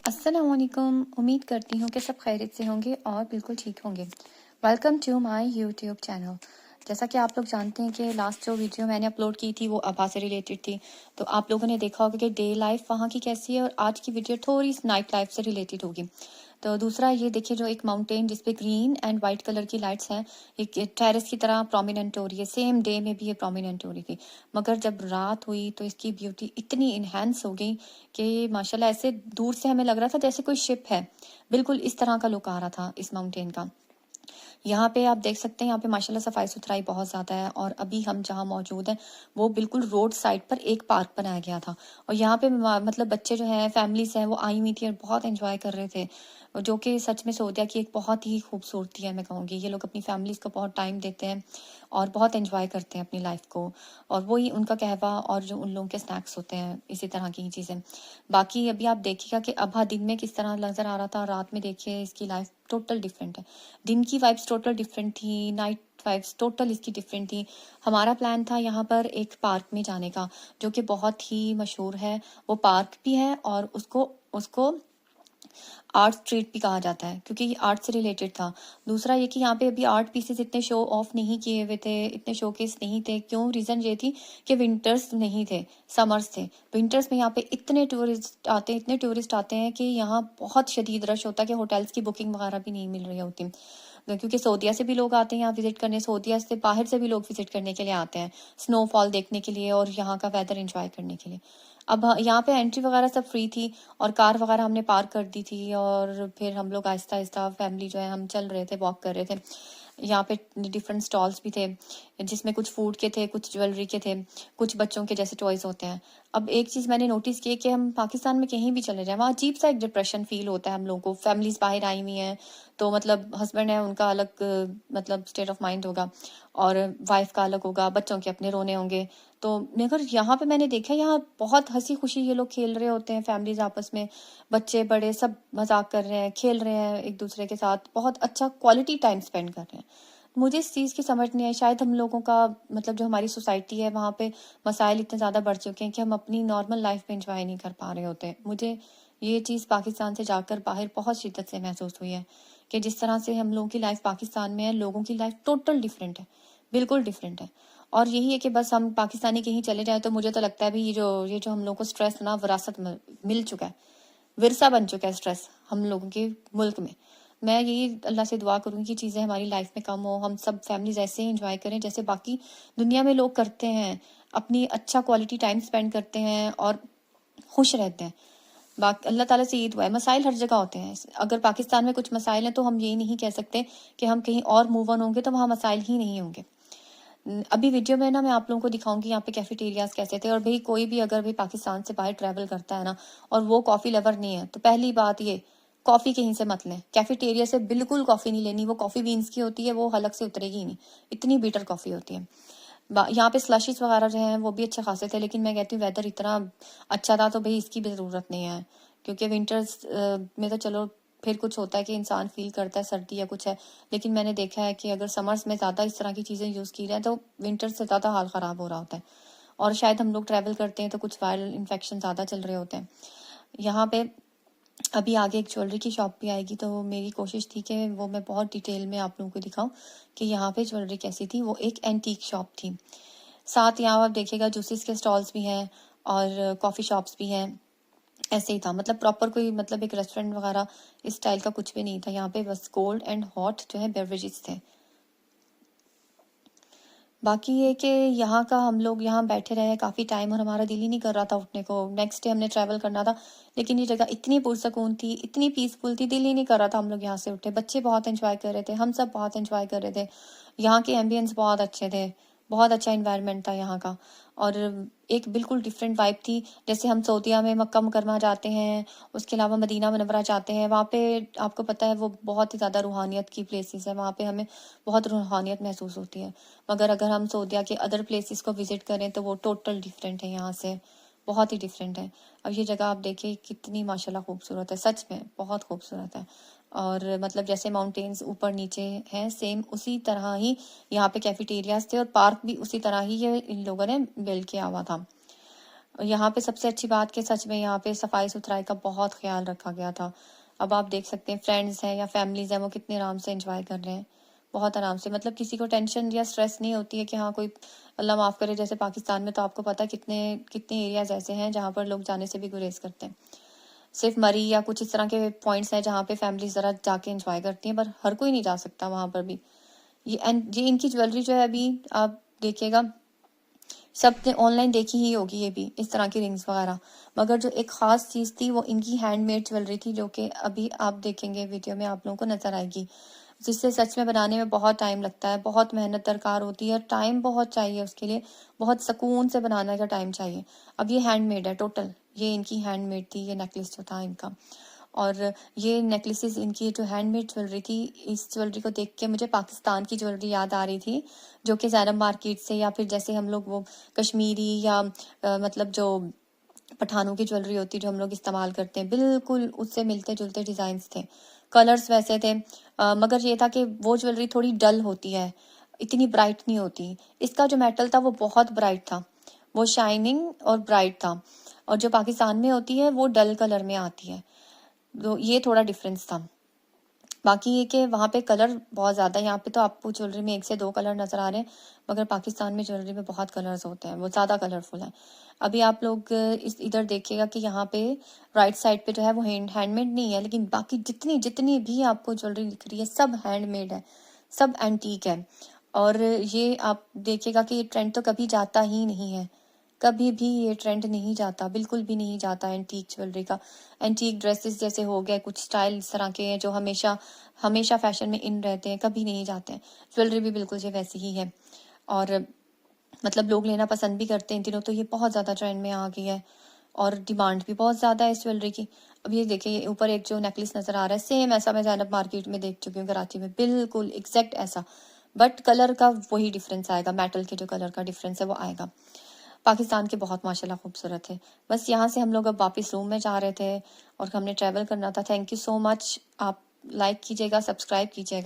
अस्सलामुअलैकुम। उम्मीद करती हूँ कि सब खैरियत से होंगे और बिल्कुल ठीक होंगे। Welcome to my YouTube channel. जैसा कि आप लोग जानते हैं कि लास्ट जो वीडियो मैंने अपलोड की थी वो अब्बा से रिलेटेड थी, तो आप लोगों ने देखा होगा कि डे लाइफ वहाँ की कैसी है, और आज की वीडियो थोड़ी सी नाइट लाइफ से रिलेटेड होगी। तो दूसरा ये देखिए, जो एक माउंटेन जिसपे ग्रीन एंड वाइट कलर की लाइट्स हैं, एक टेरेस की तरह प्रोमिनेंट हो रही है। सेम डे में भी ये प्रोमिनेंट हो रही थी, मगर जब रात हुई तो इसकी ब्यूटी इतनी इन्हेंस हो गई कि माशाल्लाह ऐसे दूर से हमें लग रहा था जैसे कोई शिप है। बिल्कुल इस तरह का लुक आ रहा था इस माउंटेन का। यहाँ पे आप देख सकते हैं, यहाँ पे माशाल्लाह सफाई सुथराई बहुत ज़्यादा है, और अभी हम जहाँ मौजूद हैं वो बिल्कुल रोड साइड पर एक पार्क बनाया गया था। और यहाँ पे मतलब बच्चे जो हैं, फैमिलीज हैं, वो आई हुई थी और बहुत एंजॉय कर रहे थे, जो कि सच में सोदिया की एक बहुत ही खूबसूरती है। मैं कहूँगी ये लोग अपनी फैमिलीज को बहुत टाइम देते हैं और बहुत एंजॉय करते हैं अपनी लाइफ को, और वही उनका कहवा और जो उन लोगों के स्नैक्स होते हैं, इसी तरह की चीज़ें। बाकी अभी आप देखिएगा कि अबहा दिन में किस तरह नजर आ रहा था, रात में देखिए इसकी लाइफ टोटल डिफरेंट है। दिन की वाइब्स टोटल डिफरेंट थी, नाइट वाइब्स टोटल इसकी डिफरेंट थी। हमारा प्लान था यहाँ पर एक पार्क में जाने का, जो कि बहुत ही मशहूर है। वो पार्क भी है और उसको उसको आर्ट स्ट्रीट भी कहा जाता है, क्योंकि ये आर्ट से रिलेटेड था। दूसरा ये कि यहाँ पे अभी आर्ट पीसेस इतने शो ऑफ नहीं किए हुए थे, इतने शोकेस नहीं थे। क्यों? रीज़न ये थी कि विंटर्स नहीं थे, समर्स थे। विंटर्स में यहाँ पे इतने टूरिस्ट आते हैं कि यहाँ बहुत शदीद रश होता है कि होटल्स की बुकिंग वगैरह भी नहीं मिल रही होती, क्योंकि सऊदीया से भी लोग आते हैं यहाँ विजिट करने, सऊदीया से बाहर से भी लोग विजिट करने के लिए आते हैं, स्नोफॉल देखने के लिए और यहाँ का वेदर एंजॉय करने के लिए। अब यहाँ पे एंट्री वगैरह सब फ्री थी, और कार वगैरह हमने पार्क कर दी थी, और फिर हम लोग आहिस्ता आहिस्ता फैमिली जो है हम चल रहे थे, वॉक कर रहे थे। यहाँ पे डिफरेंट स्टॉल्स भी थे, जिसमें कुछ फूड के थे, कुछ ज्वेलरी के थे, कुछ बच्चों के जैसे टॉयज होते हैं। अब एक चीज़ मैंने नोटिस की कि हम पाकिस्तान में कहीं भी चले जाएं, वहाँ अजीब सा एक डिप्रेशन फील होता है हम लोगों को। फैमिलीज बाहर आई हुई हैं, तो मतलब हस्बैंड है उनका अलग मतलब स्टेट ऑफ माइंड होगा, और वाइफ का अलग होगा, बच्चों के अपने रोने होंगे। तो मगर यहाँ पे मैंने देखा, यहाँ बहुत हंसी खुशी ये लोग खेल रहे होते हैं, फैमिलीज आपस में, बच्चे बड़े सब मजाक कर रहे हैं, खेल रहे हैं एक दूसरे के साथ, बहुत अच्छा क्वालिटी टाइम स्पेंड कर रहे हैं। मुझे इस चीज़ की समझ नहीं आई, शायद हम लोगों का मतलब जो हमारी सोसाइटी है वहाँ पे मसाइल इतने ज़्यादा बढ़ चुके हैं कि हम अपनी नॉर्मल लाइफ में इंजॉय नहीं कर पा रहे होते। मुझे ये चीज़ पाकिस्तान से जाकर बाहर बहुत शिद्दत से महसूस हुई है कि जिस तरह से हम लोगों की लाइफ पाकिस्तान में है, लोगों की लाइफ टोटल डिफरेंट है, बिल्कुल डिफरेंट है। और यही है कि बस हम पाकिस्तानी कहीं चले जाए तो मुझे तो लगता है भी ये जो हम लोगों को स्ट्रेस ना विरासत में मिल चुका है, विरसा बन चुका है स्ट्रेस हम लोगों के मुल्क में। मैं यही अल्लाह से दुआ करूंगी कि चीज़ें हमारी लाइफ में कम हो, हम सब फैमिलीज ऐसे ही इंजॉय करें जैसे बाकी दुनिया में लोग करते हैं, अपनी अच्छा क्वालिटी टाइम स्पेंड करते हैं और खुश रहते हैं। बाकी अल्लाह ताला से ये दुआ है। मसाइल हर जगह होते हैं, अगर पाकिस्तान में कुछ मसाइल हैं तो हम यही नहीं कह सकते कि हम कहीं और मूव ऑन होंगे तो वहाँ मसाइल ही नहीं होंगे। अभी वीडियो में ना मैं आप लोगों को दिखाऊंगी यहाँ पे कैफेटेरियाज कैसे थे। और भाई कोई भी अगर भाई पाकिस्तान से बाहर ट्रैवल करता है ना, और वो कॉफ़ी लवर नहीं है, तो पहली बात ये, कॉफ़ी कहीं से मत लें, कैफेटेरिया से बिल्कुल कॉफ़ी नहीं लेनी। वो कॉफ़ी बीन्स की होती है, वो हलक से उतरेगी ही नहीं, इतनी बीटर कॉफ़ी होती है। यहाँ पे स्लशीज वगैरह जो हैं वो भी अच्छे खासे थे, लेकिन मैं कहती हूँ वेदर इतना अच्छा था तो भाई इसकी भी ज़रूरत नहीं है, क्योंकि विंटर्स में तो चलो फिर कुछ होता है कि इंसान फील करता है सर्दी या कुछ है, लेकिन मैंने देखा है कि अगर समर्स में ज़्यादा इस तरह की चीज़ें यूज़ की जाए तो विंटर से ज़्यादा हाल ख़राब हो रहा होता है। और शायद हम लोग ट्रैवल करते हैं तो कुछ वायरल इन्फेक्शन ज़्यादा चल रहे होते हैं। यहाँ पे अभी आगे एक ज्वेलरी की शॉप भी आएगी, तो मेरी कोशिश थी कि वो मैं बहुत डिटेल में आप लोगों को दिखाऊं कि यहाँ पे ज्वेलरी कैसी थी। वो एक एंटीक शॉप थी। साथ यहाँ आप देखिएगा जूसेस के स्टॉल्स भी हैं और कॉफ़ी शॉप्स भी हैं। ऐसे ही था, मतलब प्रॉपर कोई मतलब एक रेस्टोरेंट वगैरह इस स्टाइल का कुछ भी नहीं था। यहाँ पे बस कोल्ड एंड हॉट जो है बेवरेजेस थे। बाकी ये कि यहाँ का हम लोग यहाँ बैठे रहे काफ़ी टाइम और हमारा दिल ही नहीं कर रहा था उठने को। नेक्स्ट डे हमने ट्रैवल करना था, लेकिन ये जगह इतनी पुरसकून थी, इतनी पीसफुल थी, दिल ही नहीं कर रहा था हम लोग यहाँ से उठे। बच्चे बहुत एंजॉय कर रहे थे, हम सब बहुत एंजॉय कर रहे थे। यहाँ के एम्बियंस बहुत अच्छे थे, बहुत अच्छा इन्वायरमेंट था यहाँ का। और एक बिल्कुल डिफरेंट वाइब थी, जैसे हम सऊदीया में मक्का मुकरमा जाते हैं, उसके अलावा मदीना मनव्वरा जाते हैं, वहाँ पे आपको पता है वो बहुत ही ज़्यादा रूहानियत की प्लेसेस है, वहाँ पे हमें बहुत रूहानियत महसूस होती है। मगर अगर हम सऊदीया के अदर प्लेसेस को विजिट करें तो वो टोटल डिफरेंट है यहाँ से, बहुत ही डिफरेंट है। अब ये जगह आप देखिए कितनी माशाल्लाह खूबसूरत है, सच में बहुत खूबसूरत है। और मतलब जैसे माउंटेन्स ऊपर नीचे हैं, सेम उसी तरह ही यहाँ पे कैफेटेरियाज थे, और पार्क भी उसी तरह ही ये इन लोगों ने बिल्ड किया हुआ था। और यहाँ पे सबसे अच्छी बात कि सच में यहाँ पे सफाई सुथराई का बहुत ख्याल रखा गया था। अब आप देख सकते हैं फ्रेंड्स हैं या फैमिलीज हैं वो कितने आराम से एंजॉय कर रहे हैं, बहुत आराम से। मतलब किसी को टेंशन या स्ट्रेस नहीं होती है कि हाँ कोई, अल्लाह माफ़ करे, जैसे पाकिस्तान में तो आपको पता है कितने कितने एरियाज ऐसे हैं जहाँ पर लोग जाने से भी गुरेज करते हैं। सिर्फ मरी या कुछ इस तरह के पॉइंट्स हैं जहाँ पे फैमिली ज़रा जाके एंजॉय करती हैं, पर हर कोई नहीं जा सकता वहाँ पर भी। ये इनकी ज्वेलरी जो है अभी आप देखिएगा, सबने ऑनलाइन देखी ही होगी ये भी, इस तरह की रिंग्स वगैरह। मगर जो एक ख़ास चीज़ थी वो इनकी हैंडमेड ज्वेलरी थी, जो कि अभी आप देखेंगे वीडियो में आप लोगों को नज़र आएगी, जिससे सच में बनाने में बहुत टाइम लगता है, बहुत मेहनत दरकार होती है, टाइम बहुत चाहिए उसके लिए, बहुत सुकून से बनाने का टाइम चाहिए। अब ये हैंडमेड है टोटल, ये इनकी हैंडमेड थी, ये नेकलेस जो था इनका। और ये नेकलेसेस इनकी जो हैंडमेड ज्वेलरी थी, इस ज्वेलरी को देख के मुझे पाकिस्तान की ज्वेलरी याद आ रही थी, जो कि ज़ैनब मार्केट से, या फिर जैसे हम लोग वो कश्मीरी या मतलब जो पठानों की ज्वेलरी होती है जो हम लोग इस्तेमाल करते हैं, बिल्कुल उससे मिलते जुलते डिज़ाइंस थे, कलर्स वैसे थे। मगर ये था कि वो ज्वेलरी थोड़ी डल होती है, इतनी ब्राइट नहीं होती। इसका जो मेटल था वो बहुत ब्राइट था, वो शाइनिंग और ब्राइट था, और जो पाकिस्तान में होती है वो डल कलर में आती है, तो ये थोड़ा डिफरेंस था। बाकी ये कि वहाँ पे कलर बहुत ज़्यादा है, यहाँ पे तो आपको ज्वेलरी में 1 से 2 कलर नज़र आ रहे हैं, मगर पाकिस्तान में ज्वेलरी में बहुत कलर्स होते हैं, वो ज़्यादा कलरफुल है। अभी आप लोग इस इधर देखिएगा कि यहाँ पे राइट साइड पे जो है वो हैंडमेड नहीं है, लेकिन बाकी जितनी जितनी भी आपको ज्वेलरी दिख रही है सब हैंडमेड है, सब एंटीक है। और ये आप देखिएगा कि ये ट्रेंड तो कभी जाता ही नहीं है, कभी भी ये ट्रेंड नहीं जाता, बिल्कुल भी नहीं जाता एंटीक ज्वेलरी का। एंटीक ड्रेसेस जैसे हो गए, कुछ स्टाइल इस तरह के हैं जो हमेशा हमेशा फैशन में इन रहते हैं, कभी नहीं जाते हैं। ज्वेलरी भी बिल्कुल ये वैसी ही है, और मतलब लोग लेना पसंद भी करते हैं इन दिनों, तो ये बहुत ज़्यादा ट्रेंड में आ गई है और डिमांड भी बहुत ज़्यादा है इस ज्वेलरी की। अब ये देखिए, ये ऊपर एक जो नेकलेस नज़र आ रहा है सेम ऐसा मैं ज़ैनब मार्केट में देख चुकी हूँ कराची में, बिल्कुल एग्जैक्ट ऐसा, बट कलर का वही डिफरेंस आएगा, मेटल के जो कलर का डिफरेंस है वो आएगा। पाकिस्तान के बहुत माशाल्लाह खूबसूरत है। बस यहाँ से हम लोग अब वापस रूम में जा रहे थे और हमने ट्रैवल करना था। थैंक यू सो मच, आप लाइक कीजिएगा, सब्सक्राइब कीजिएगा।